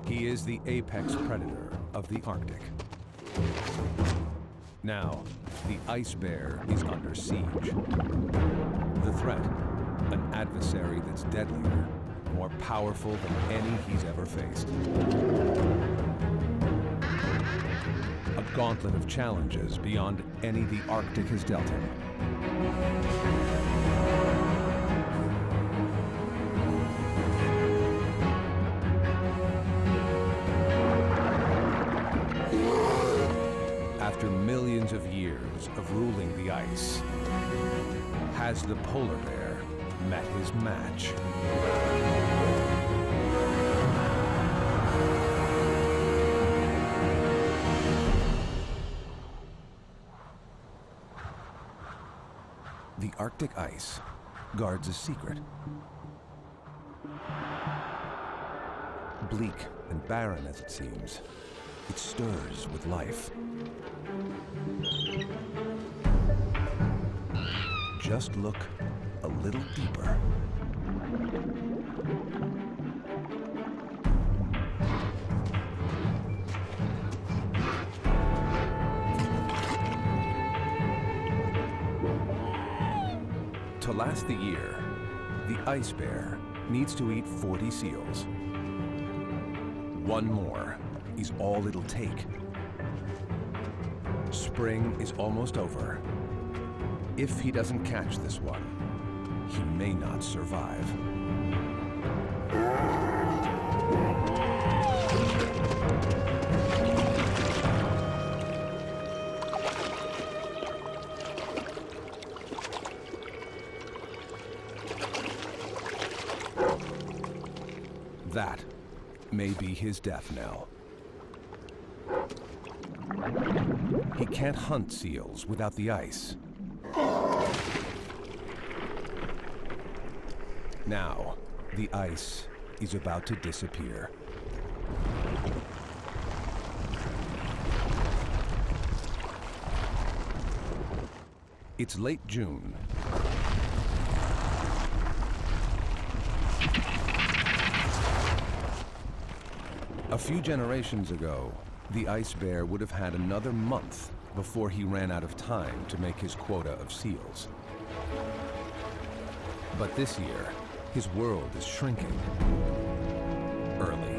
He is the apex predator of the Arctic. Now, the ice bear is under siege. The threat, an adversary that's deadlier, more powerful than any he's ever faced. A gauntlet of challenges beyond any the Arctic has dealt him. After millions of years of ruling the ice, has the polar bear met his match? The Arctic ice guards a secret. Bleak and barren as it seems, it stirs with life. Just look a little deeper. To last the year, the ice bear needs to eat 40 seals. One more is all it'll take. Spring is almost over. If he doesn't catch this one, he may not survive. That may be his death knell. He can't hunt seals without the ice. Now, the ice is about to disappear. It's late June. A few generations ago, the ice bear would have had another month before he ran out of time to make his quota of seals. But this year, his world is shrinking early.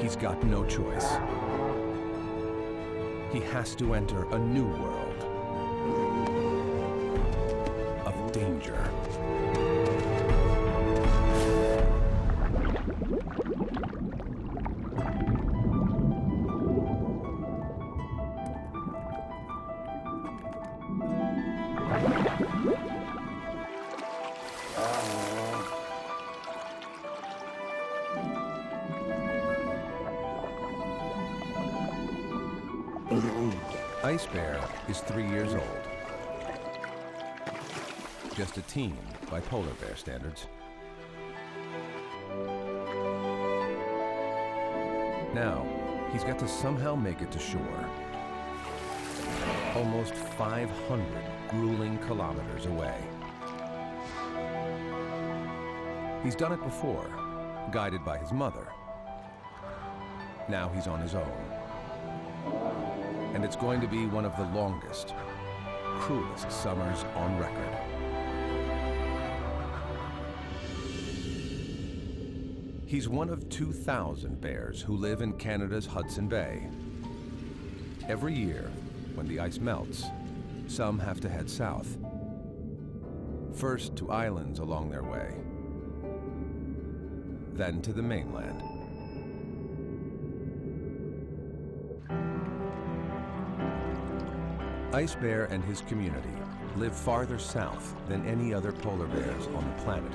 He's got no choice. He has to enter a new world of danger. Ice Bear is 3 years old. Just a teen by polar bear standards. Now, he's got to somehow make it to shore. Almost 500 grueling kilometers away. He's done it before, guided by his mother. Now he's on his own. And it's going to be one of the longest, cruelest summers on record. He's one of 2,000 bears who live in Canada's Hudson Bay. Every year, when the ice melts, some have to head south. First to islands along their way, then to the mainland. Ice Bear and his community live farther south than any other polar bears on the planet.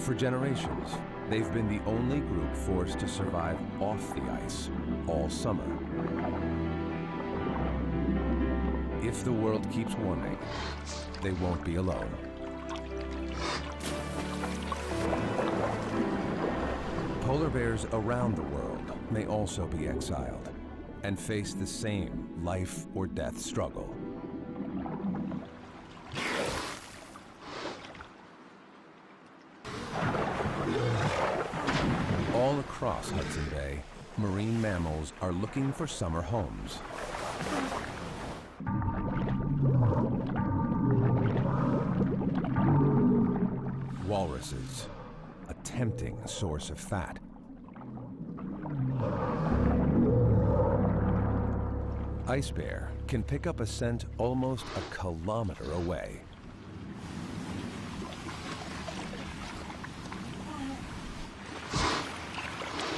For generations, they've been the only group forced to survive off the ice all summer. If the world keeps warming, they won't be alone. Polar bears around the world may also be exiled and face the same life or death struggle. All across Hudson Bay, marine mammals are looking for summer homes. Walruses, a tempting source of fat. Ice bear can pick up a scent almost a kilometer away.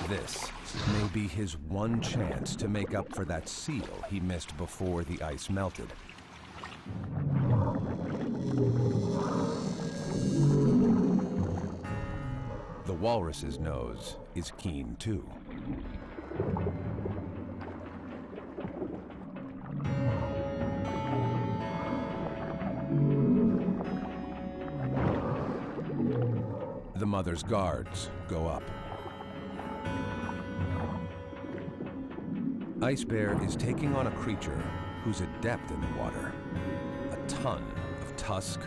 This may be his one chance to make up for that seal he missed before the ice melted. The walrus's nose is keen too. The mother's guards go up. Ice bear is taking on a creature who's adept in the water. A ton of tusk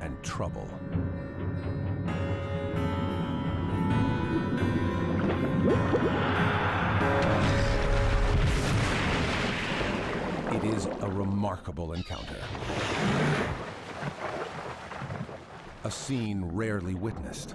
and trouble. It is a remarkable encounter. A scene rarely witnessed.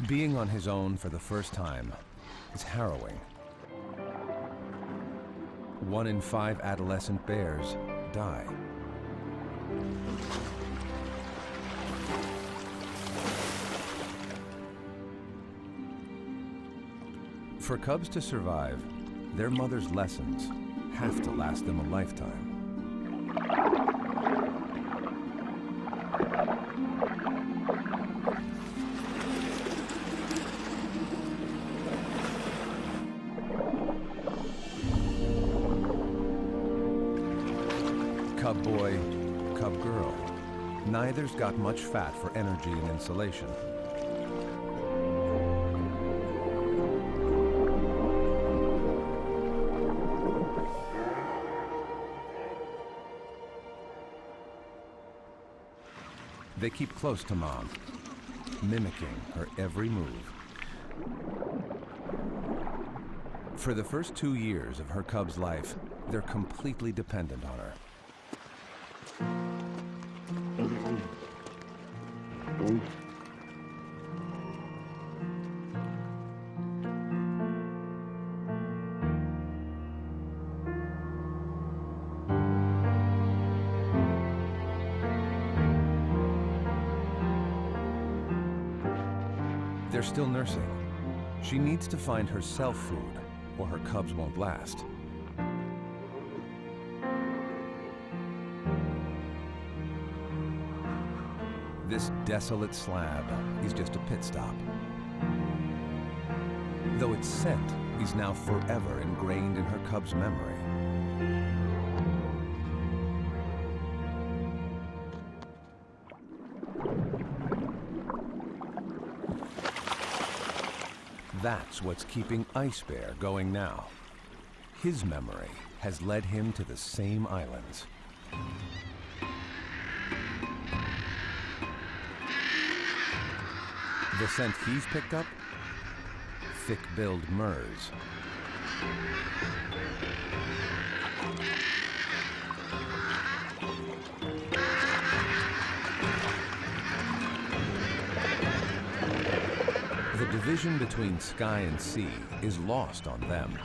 Being on his own for the first time is harrowing. 1 in 5 adolescent bears die. For cubs to survive, their mother's lessons have to last them a lifetime. Cub boy, cub girl. Neither's got much fat for energy and insulation. They keep close to Mom, mimicking her every move. For the first 2 years of her cub's life, they're completely dependent on her. They're still nursing. She needs to find herself food, or her cubs won't last. This desolate slab is just a pit stop. Though its scent is now forever ingrained in her cub's memory. That's what's keeping Ice Bear going now. His memory has led him to the same islands. The scent he's picked up? Thick-billed murres. The division between sky and sea is lost on them.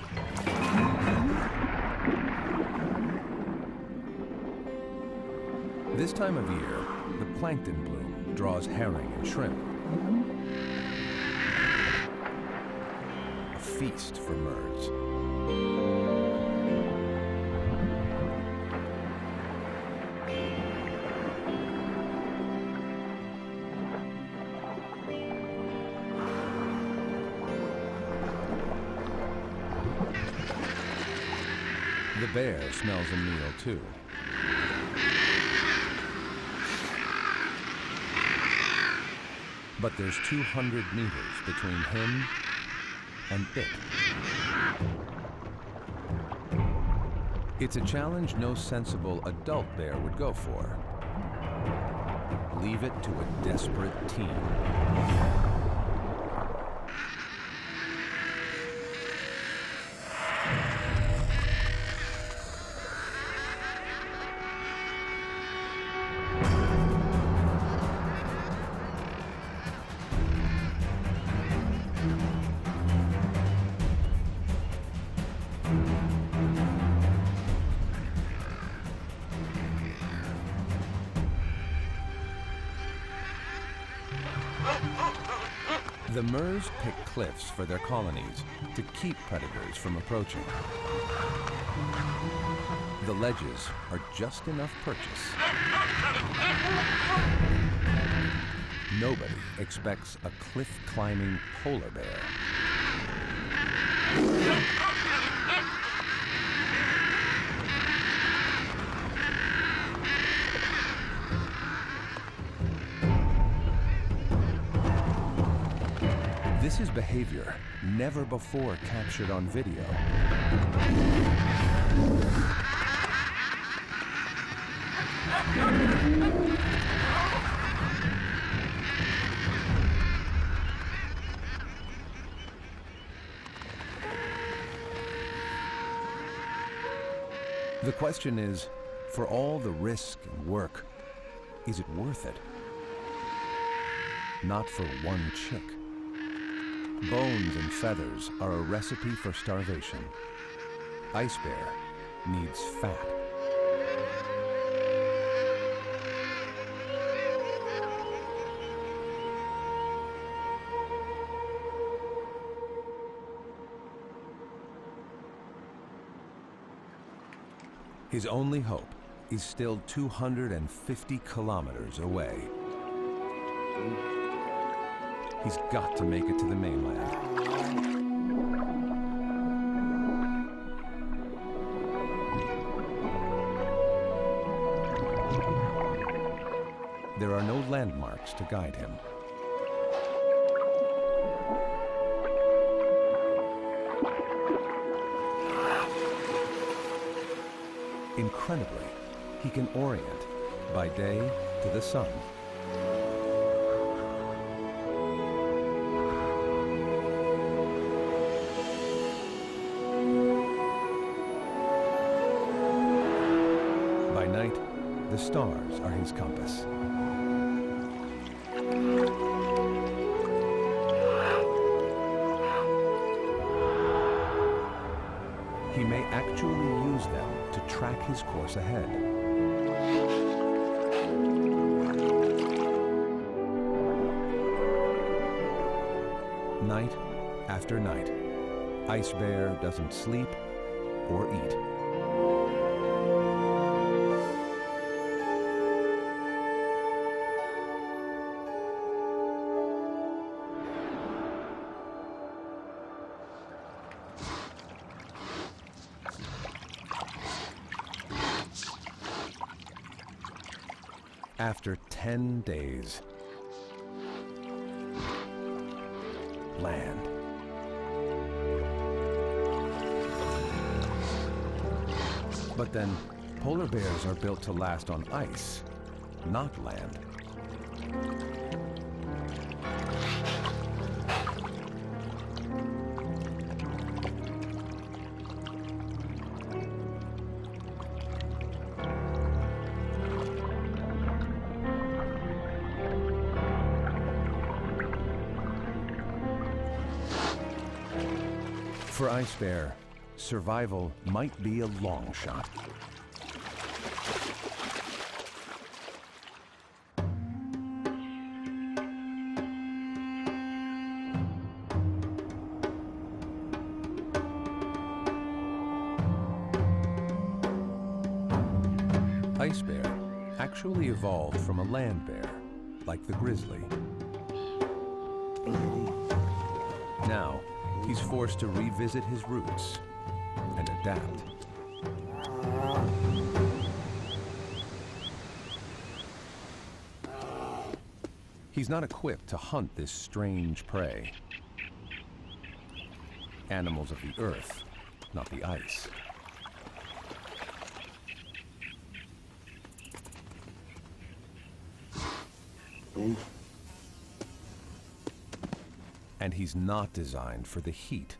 This time of year, the plankton bloom draws herring and shrimp. A feast for murres. bear smells a meal too. But there's 200 meters between him and it. It's a challenge no sensible adult bear would go for. Leave it to a desperate team. The Murs pick cliffs for their colonies to keep predators from approaching. The ledges are just enough purchase. Nobody expects a cliff-climbing polar bear. This is behavior never before captured on video. The question is, for all the risk and work, is it worth it? Not for one chick. Bones and feathers are a recipe for starvation. Ice bear needs fat. His only hope is still 250 kilometers away. He's got to make it to the mainland. There are no landmarks to guide him. Incredibly, he can orient by day to the sun. By night, the stars are his compass. He may actually use them to track his course ahead. Night after night, Ice Bear doesn't sleep or eat. After 10 days, land. But then, polar bears are built to last on ice, not land. For Ice Bear, survival might be a long shot. Ice Bear actually evolved from a land bear, like the grizzly. Now, he's forced to revisit his roots and adapt. He's not equipped to hunt this strange prey. Animals of the earth, not the ice. And he's not designed for the heat.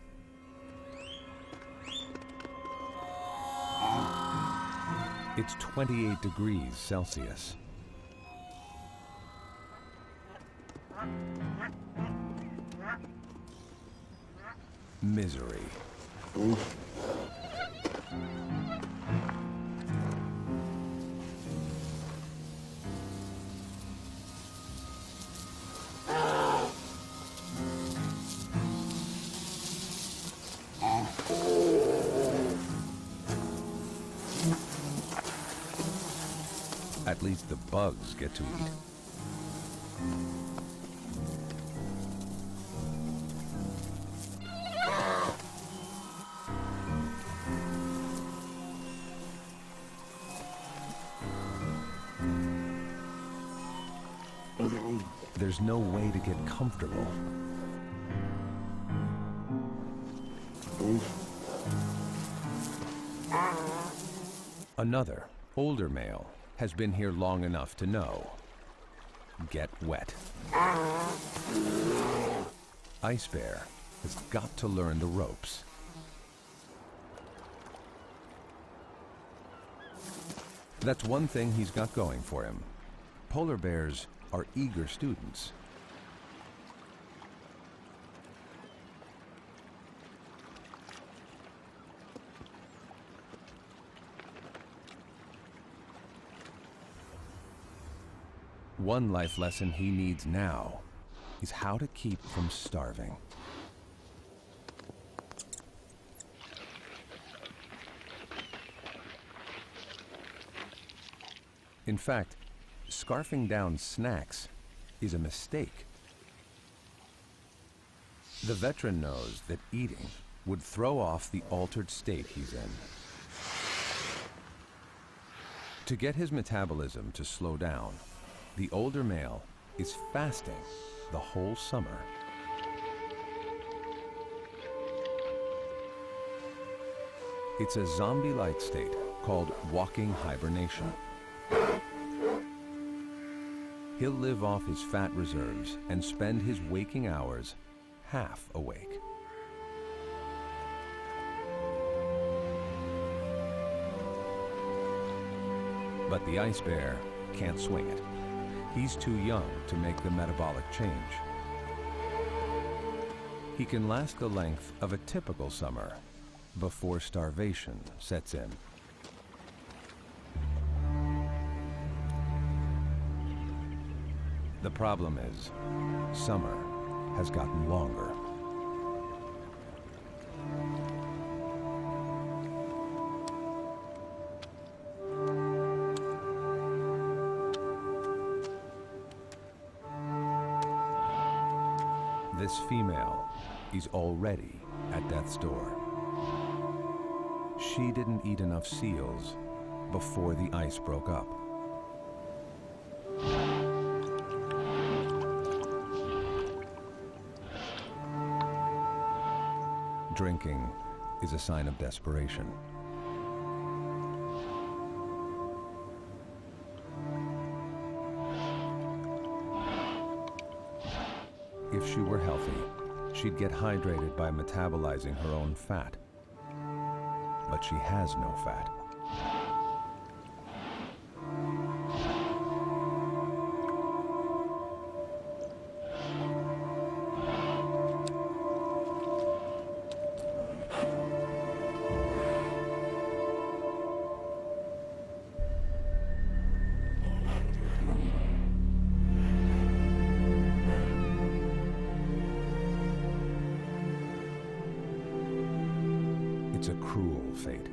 It's 28 degrees Celsius. Misery. At least the bugs get to eat. There's no way to get comfortable. Another, older male has been here long enough to know. Get wet. Ice Bear has got to learn the ropes. That's one thing he's got going for him. Polar bears are eager students. One life lesson he needs now is how to keep from starving. In fact, scarfing down snacks is a mistake. The veteran knows that eating would throw off the altered state he's in. To get his metabolism to slow down, the older male is fasting the whole summer. It's a zombie-like state called walking hibernation. He'll live off his fat reserves and spend his waking hours half awake. But the ice bear can't swing it. He's too young to make the metabolic change. He can last the length of a typical summer before starvation sets in. The problem is, summer has gotten longer. This female is already at death's door. She didn't eat enough seals before the ice broke up. Drinking is a sign of desperation. If she were healthy, she'd get hydrated by metabolizing her own fat. But she has no fat. It's a cruel fate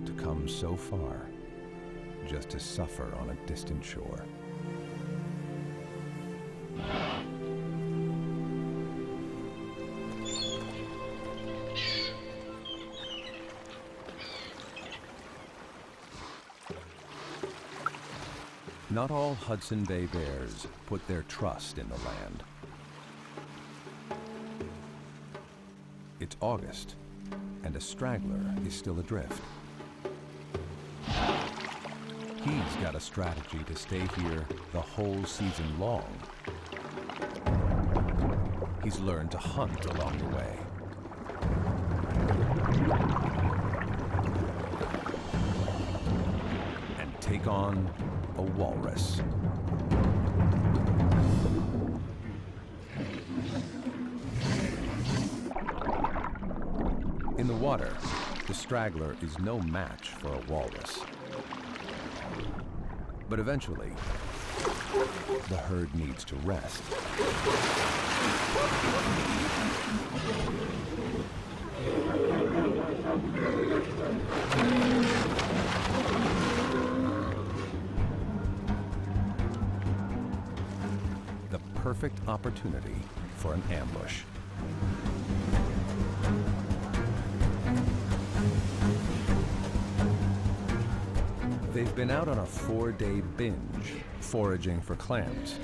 to come so far just to suffer on a distant shore. Not all Hudson Bay bears put their trust in the land. It's August, and a straggler is still adrift. He's got a strategy to stay here the whole season long. He's learned to hunt along the way. And take on a walrus. In the water, the straggler is no match for a walrus. But eventually, the herd needs to rest. The perfect opportunity for an ambush. They've been out on a 4-day binge, foraging for clams.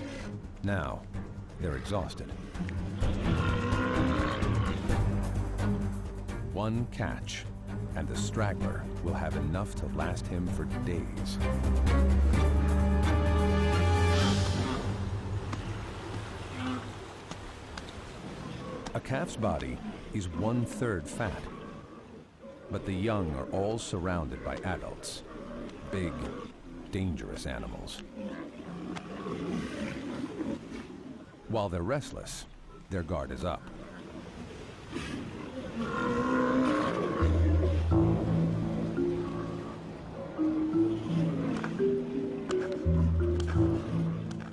Now, they're exhausted. One catch, and the straggler will have enough to last him for days. A calf's body is 1/3 fat, but the young are all surrounded by adults. Big, dangerous animals. While they're restless, their guard is up.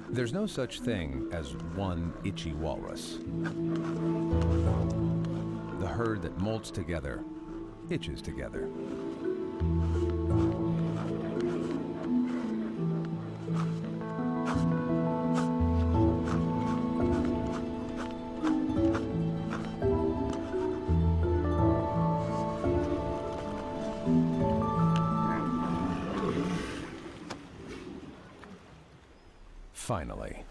There's no such thing as one itchy walrus. The herd that molts together itches together. Finally.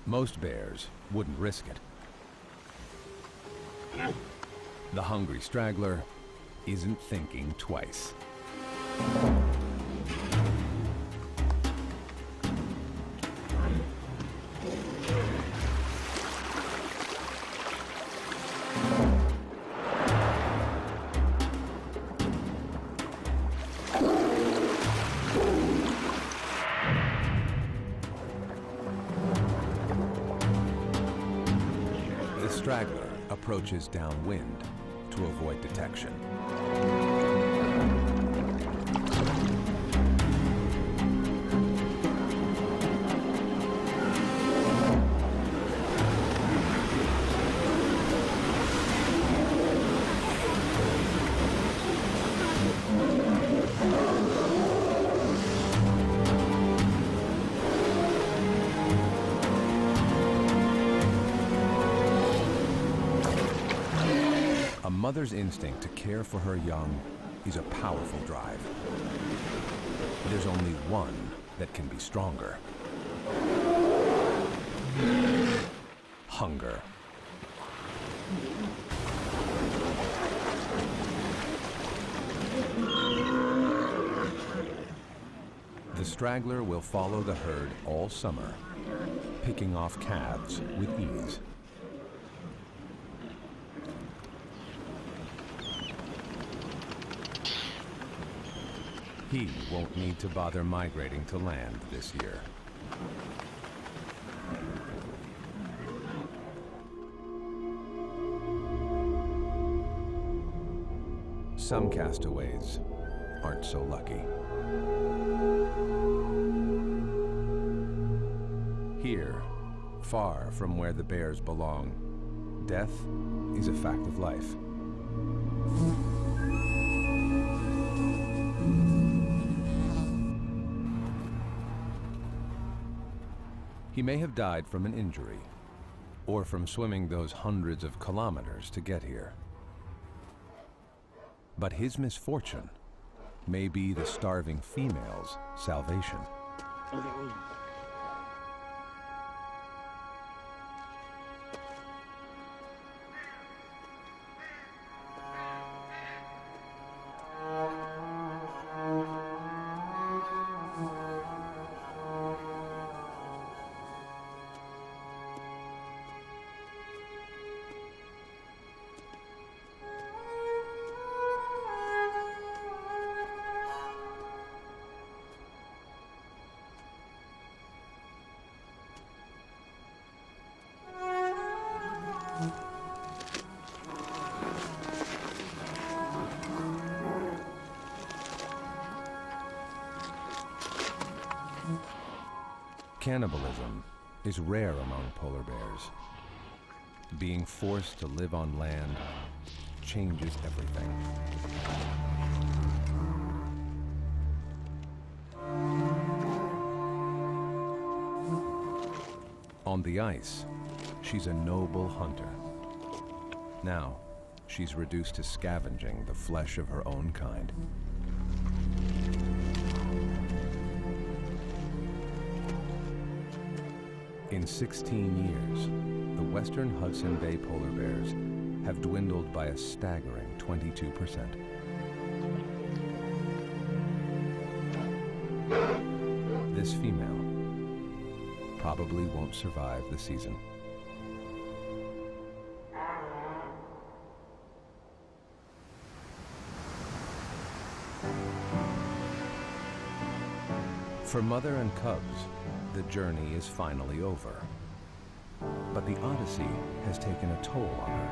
Most bears wouldn't risk it. The hungry straggler isn't thinking twice. The straggler approaches downwind to avoid detection. A mother's instinct to care for her young is a powerful drive. There's only one that can be stronger. Hunger. The straggler will follow the herd all summer, picking off calves with ease. He won't need to bother migrating to land this year. Some castaways aren't so lucky. Here, far from where the bears belong, death is a fact of life. He may have died from an injury, or from swimming those hundreds of kilometers to get here. But his misfortune may be the starving female's salvation. Cannibalism is rare among polar bears. Being forced to live on land changes everything. On the ice, she's a noble hunter. Now, she's reduced to scavenging the flesh of her own kind. In 16 years, the western Hudson Bay polar bears have dwindled by a staggering 22%. This female probably won't survive the season. For mother and cubs, the journey is finally over. But the odyssey has taken a toll on her.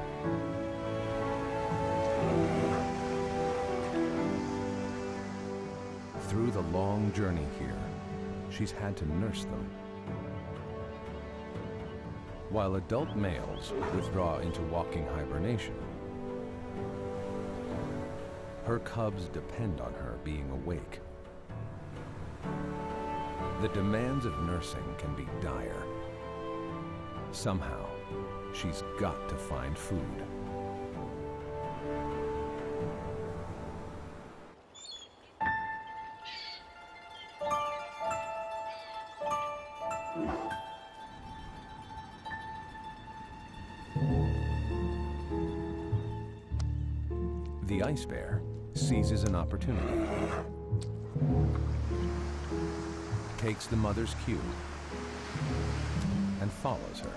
Through the long journey here, she's had to nurse them. While adult males withdraw into walking hibernation, her cubs depend on her being awake. The demands of nursing can be dire. Somehow, she's got to find food. The ice bear seizes an opportunity, takes the mother's cue, and follows her.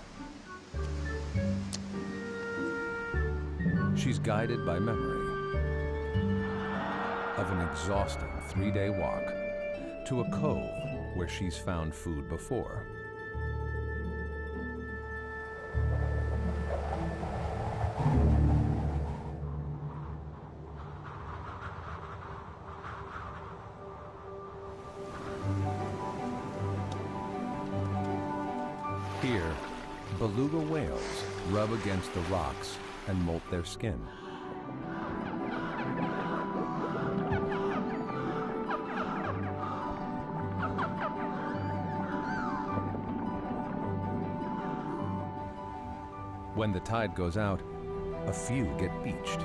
She's guided by memory of an exhausting 3-day walk to a cove where she's found food before. Here, beluga whales rub against the rocks and molt their skin. When the tide goes out, a few get beached.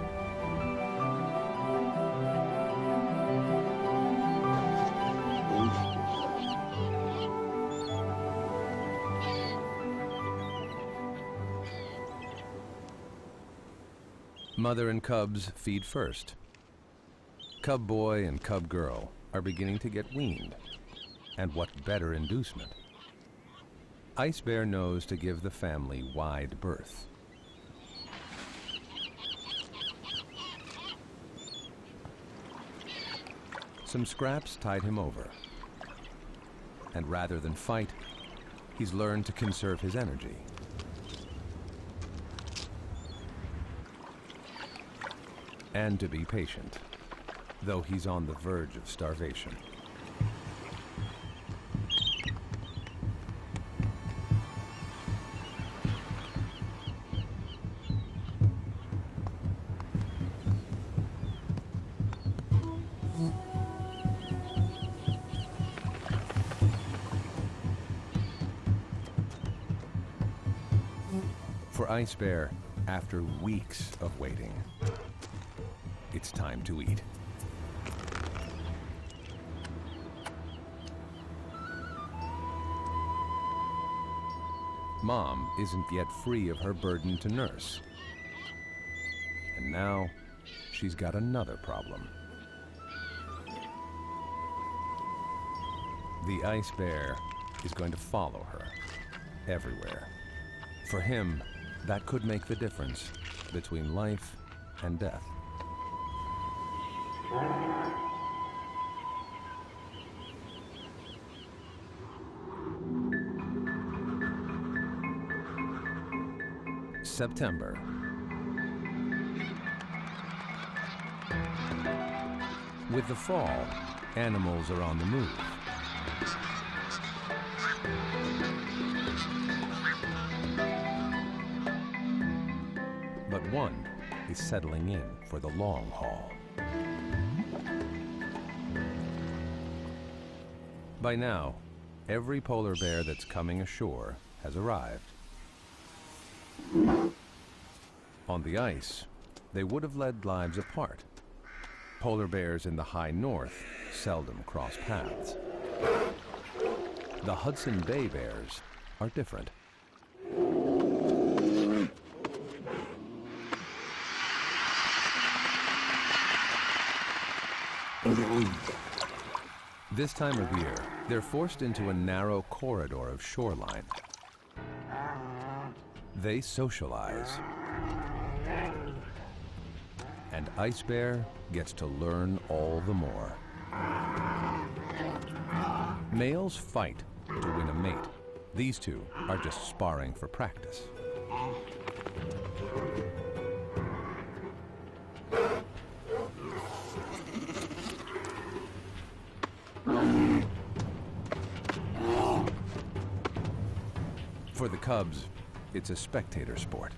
Mother and cubs feed first. Cub boy and cub girl are beginning to get weaned. And what better inducement? Ice bear knows to give the family wide berth. Some scraps tide him over. And rather than fight, he's learned to conserve his energy. And to be patient, though he's on the verge of starvation. For Ice Bear, after weeks of waiting, it's time to eat. Mom isn't yet free of her burden to nurse. And now, she's got another problem. The ice bear is going to follow her everywhere. For him, that could make the difference between life and death. September. With the fall, animals are on the move. But one is settling in for the long haul. By now, every polar bear that's coming ashore has arrived. On the ice, they would have led lives apart. Polar bears in the high north seldom cross paths. The Hudson Bay bears are different. This time of year, they're forced into a narrow corridor of shoreline. They socialize. And Ice Bear gets to learn all the more. Males fight to win a mate. These two are just sparring for practice. For the cubs, it's a spectator sport.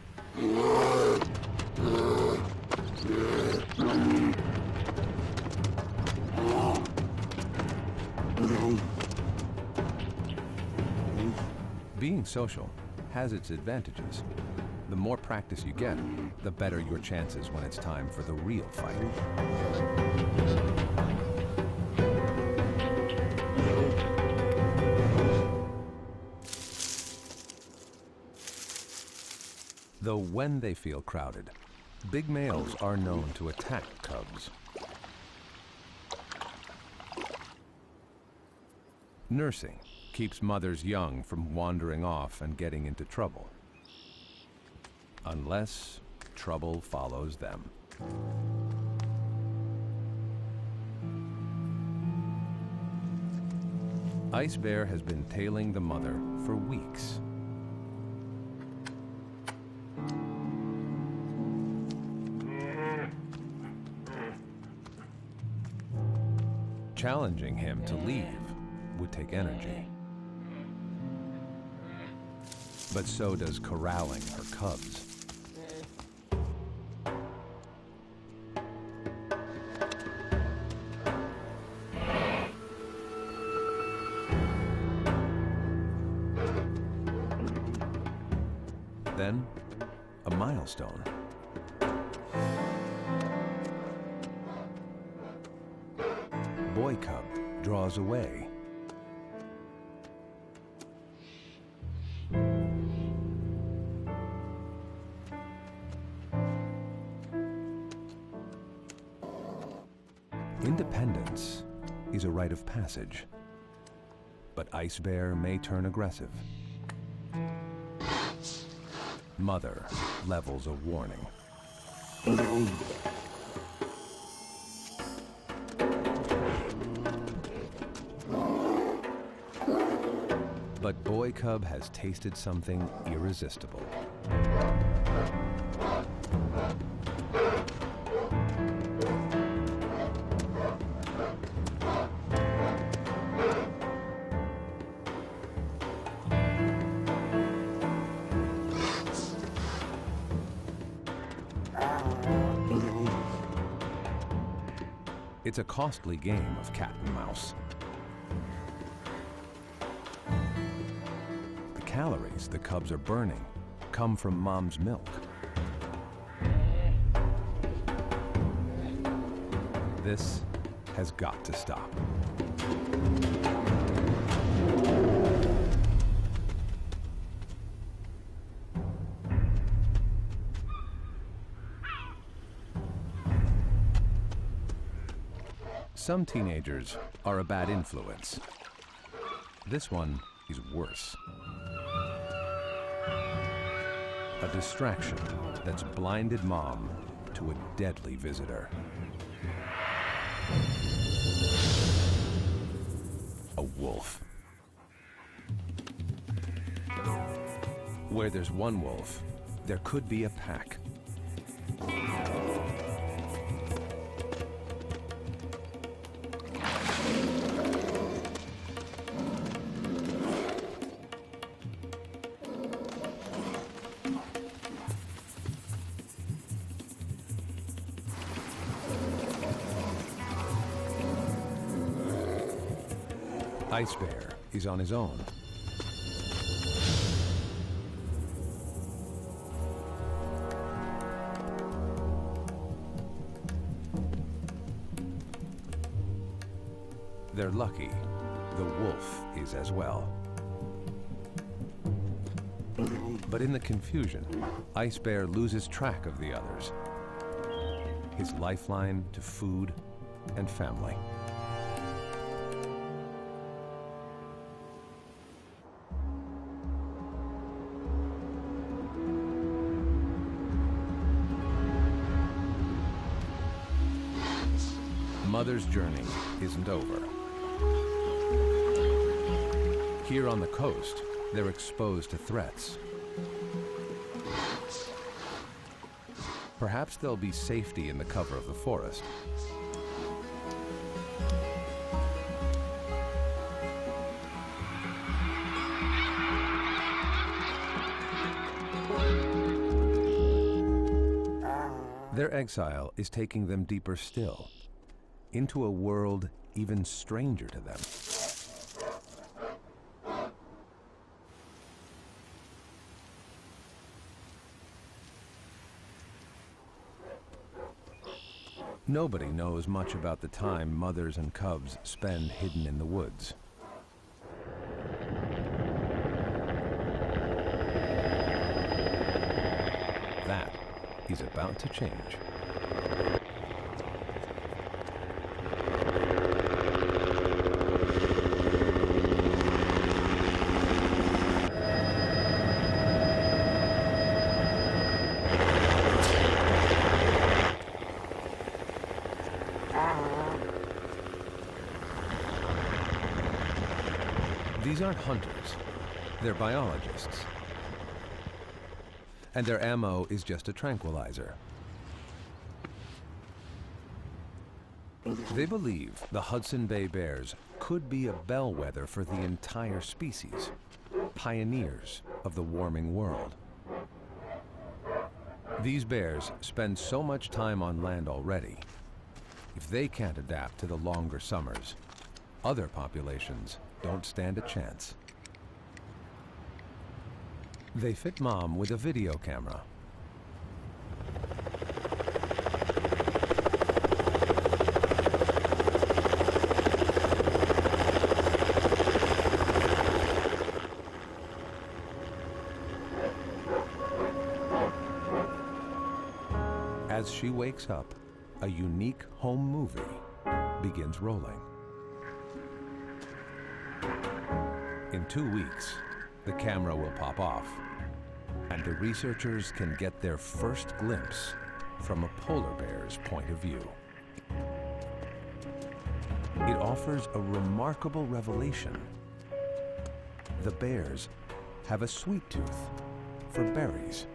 Being social has its advantages. The more practice you get, the better your chances when it's time for the real fight. Though when they feel crowded, big males are known to attack cubs. Nursing keeps mothers young from wandering off and getting into trouble. Unless trouble follows them. Ice Bear has been tailing the mother for weeks. Challenging him to leave would take energy. But so does corralling her cubs. Then, a milestone. Boy cub draws away. Independence is a rite of passage, but Ice Bear may turn aggressive. Mother levels a warning. But Boy Cub has tasted something irresistible. It's a costly game of cat and mouse. The calories the cubs are burning come from mom's milk. This has got to stop. Some teenagers are a bad influence. This one is worse. A distraction that's blinded Mom to a deadly visitor. A wolf. Where there's one wolf, there could be a pack. Ice Bear is on his own. They're lucky. The wolf is as well. But in the confusion, Ice Bear loses track of the others. His lifeline to food and family. Mother's journey isn't over. Here on the coast, they're exposed to threats. Perhaps there'll be safety in the cover of the forest. Their exile is taking them deeper still, into a world even stranger to them. Nobody knows much about the time mothers and cubs spend hidden in the woods. That is about to change. These aren't hunters, they're biologists. And their ammo is just a tranquilizer. They believe the Hudson Bay bears could be a bellwether for the entire species, pioneers of the warming world. These bears spend so much time on land already. If they can't adapt to the longer summers, other populations don't stand a chance. They fit Mom with a video camera. As she wakes up, a unique home movie begins rolling. In 2 weeks, the camera will pop off, and the researchers can get their first glimpse from a polar bear's point of view. It offers a remarkable revelation. The bears have a sweet tooth for berries.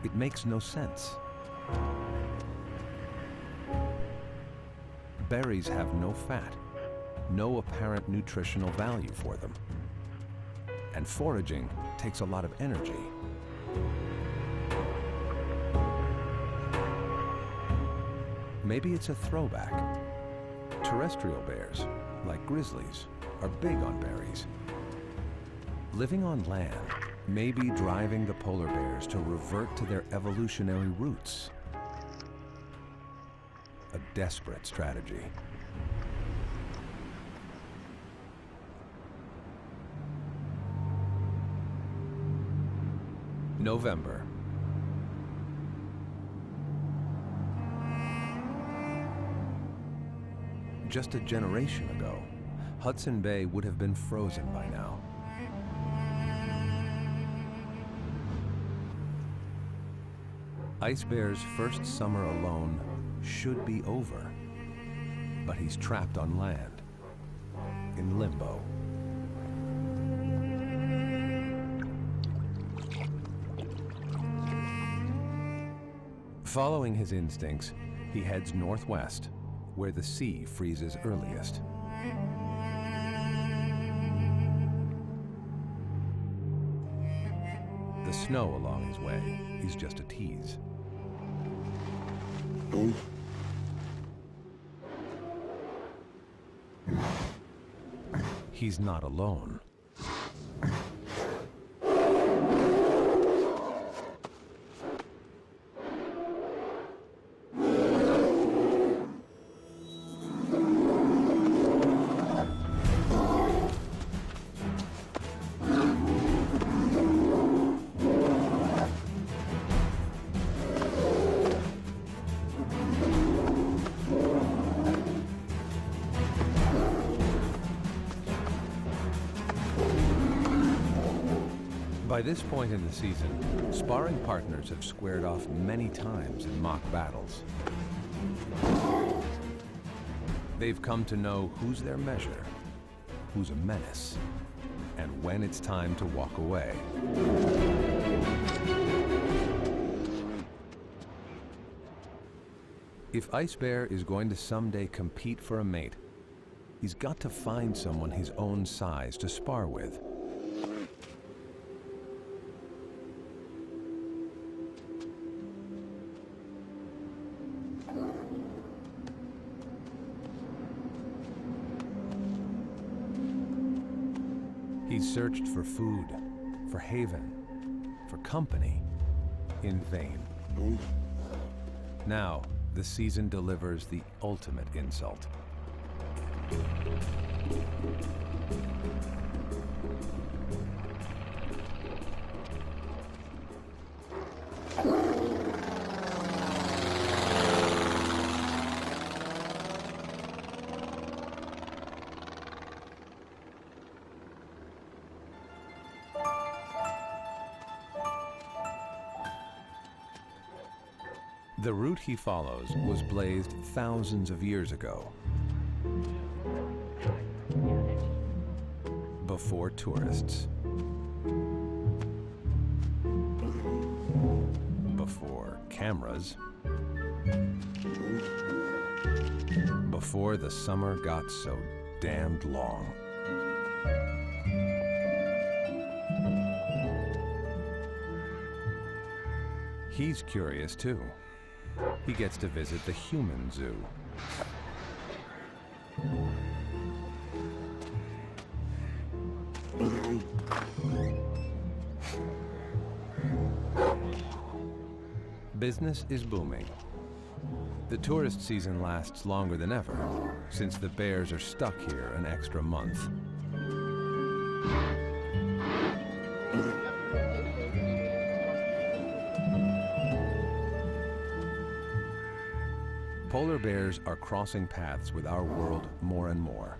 It makes no sense. Berries have no fat, no apparent nutritional value for them. And foraging takes a lot of energy. Maybe it's a throwback. Terrestrial bears, like grizzlies, are big on berries. Living on land may be driving the polar bears to revert to their evolutionary roots. A desperate strategy. November. just a generation ago, Hudson Bay would have been frozen by now. Ice Bear's first summer alone should be over, but he's trapped on land, in limbo. Following his instincts, he heads northwest, where the sea freezes earliest. The snow along his way is just a tease. He's not alone. By this point in the season, sparring partners have squared off many times in mock battles. They've come to know who's their measure, who's a menace, and when it's time to walk away. If Ice Bear is going to someday compete for a mate, he's got to find someone his own size to spar with. He's searched for food, for haven, for company, in vain. Now, the season delivers the ultimate insult. The route he follows was blazed thousands of years ago, before tourists, before cameras, before the summer got so damned long. He's curious too. He gets to visit the human zoo. Business is booming. The tourist season lasts longer than ever, since the bears are stuck here an extra month. Polar bears are crossing paths with our world more and more.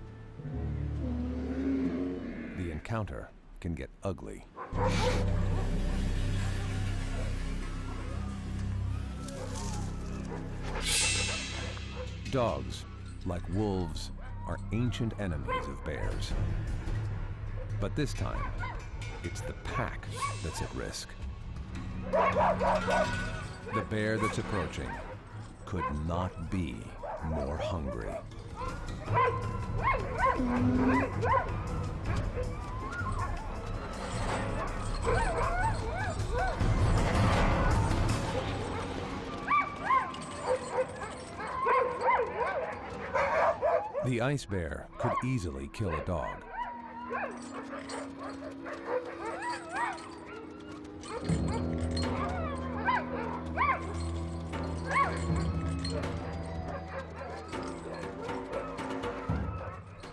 The encounter can get ugly. Dogs, like wolves, are ancient enemies of bears. But this time, it's the pack that's at risk. The bear that's approaching could not be more hungry. The ice bear could easily kill a dog.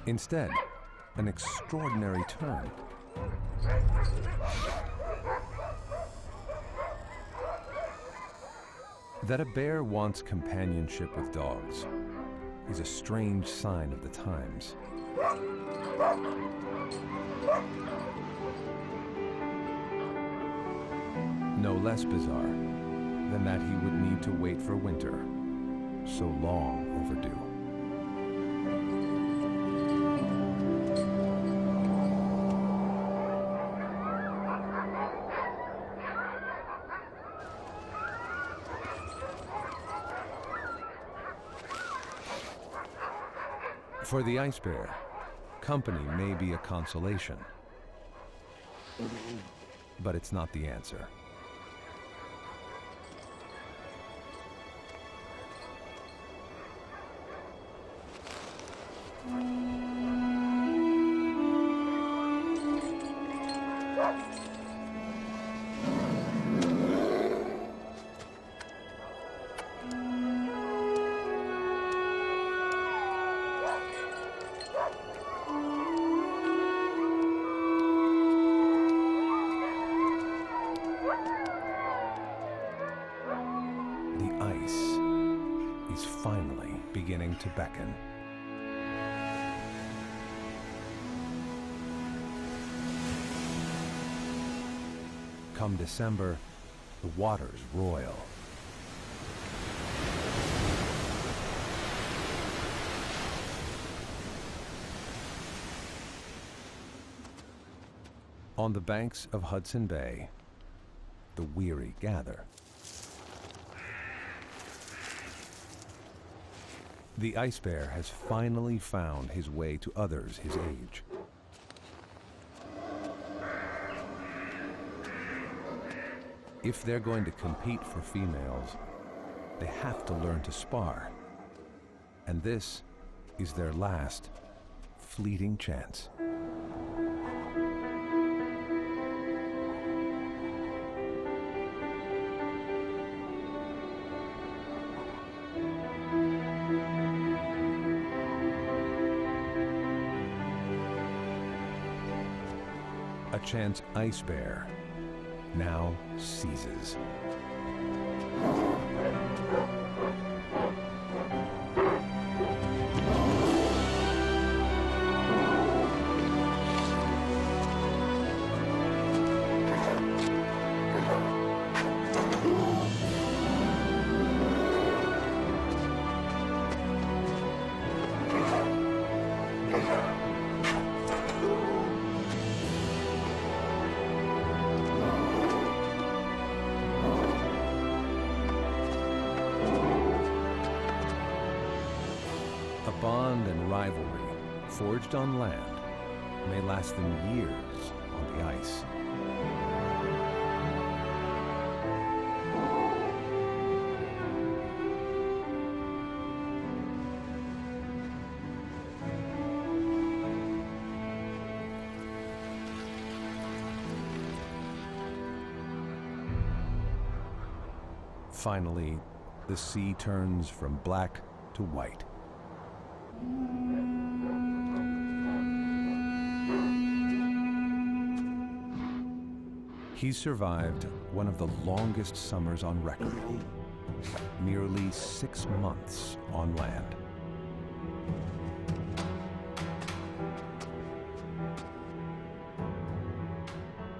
Instead, an extraordinary turn. That a bear wants companionship with dogs is a strange sign of the times. No less bizarre than that he would need to wait for winter, so long overdue. For the ice bear, company may be a consolation, but it's not the answer. Finally beginning to beckon. Come December, the water's royal. On the banks of Hudson Bay, the weary gather. The ice bear has finally found his way to others his age. If they're going to compete for females, they have to learn to spar. And this is their last fleeting chance. A chance ice bear now seizes. A bond and rivalry forged on land may last them years on the ice. Finally, the sea turns from black to white. He's survived one of the longest summers on record, nearly 6 months on land.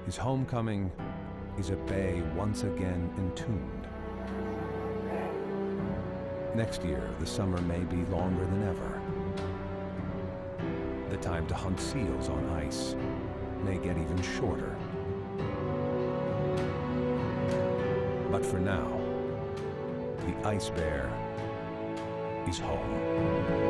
His homecoming is a bay once again entombed. Next year, the summer may be longer than ever. The time to hunt seals on ice may get even shorter. But for now, the ice bear is home.